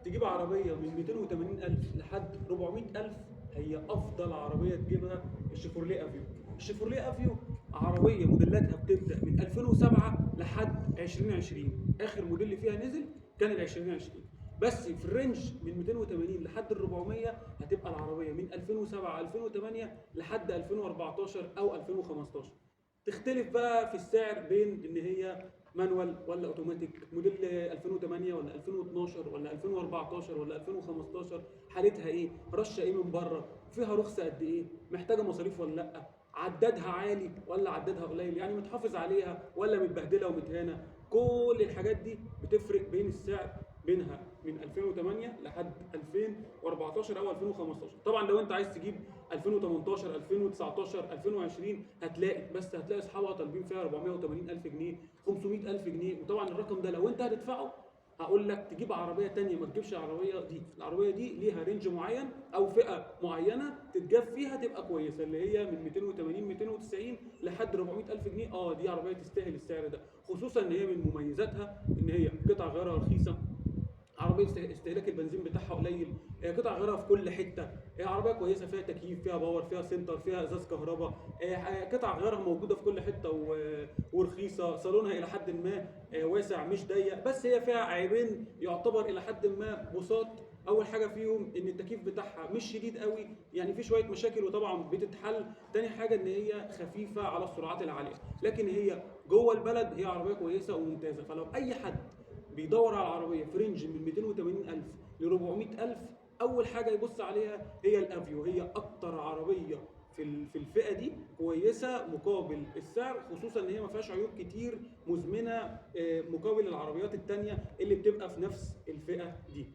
تجيب عربيه من 280,000 لحد 400,000، هي افضل عربيه تجيبها الشيفورليه افيو. الشيفورليه افيو عربيه موديلاتها بتبدا من 2007 لحد 2020، اخر موديل فيها نزل كان ال 2020. بس في الرينج من 280 لحد ال 400 هتبقى العربيه من 2007 2008 لحد 2014 او 2015. تختلف بقى في السعر بين ان هي مانوال ولا اوتوماتيك، موديل 2008 ولا 2012 ولا 2014 ولا 2015، حالتها ايه، رشه ايه من بره، فيها رخصه قد ايه، محتاجه مصاريف ولا لا، عدادها عالي ولا عدادها قليل، يعني متحافظ عليها ولا متبهدله ومتهانه. كل الحاجات دي بتفرق بين السعر بينها من 2008 لحد 2014 او 2015. طبعا لو انت عايز تجيب 2018 2019 2020 هتلاقي، بس هتلاقي اصحابها طالبين فيها 480,000 جنيه 500,000 جنيه. وطبعا الرقم ده لو انت هتدفعه هقول لك تجيب عربيه تانية، ما تجيبش العربيه دي. العربيه دي ليها رينج معين او فئه معينه تتجاب فيها تبقى كويسه، اللي هي من 280 290 لحد 400,000 جنيه. دي عربيه تستاهل السعر ده، خصوصا ان هي من مميزاتها ان هي قطع غيارها رخيصه، عربيه استهلاك البنزين بتاعها قليل، قطع غيارها في كل حته، عربيه كويسه فيها تكييف، فيها باور، فيها سنتر، فيها ازاز كهرباء، قطع غيارها موجوده في كل حته ورخيصه، صالونها الى حد ما واسع مش ضيق. بس هي فيها عيبين يعتبر الى حد ما بساط. اول حاجه فيهم ان التكييف بتاعها مش شديد قوي، يعني في شويه مشاكل وطبعا بتتحل. تاني حاجه ان هي خفيفه على السرعات العاليه، لكن هي جوه البلد هي عربيه كويسه وممتازه. فلو اي حد بيدور على عربيه في رينج من 280,000 ل 400,000، اول حاجه يبص عليها هي الافيو. هي اكتر عربيه في الفئه دي كويسه مقابل السعر، خصوصا ان هي ما فيهاش عيوب كتير مزمنه مقابل العربيات الثانيه اللي بتبقى في نفس الفئه دي.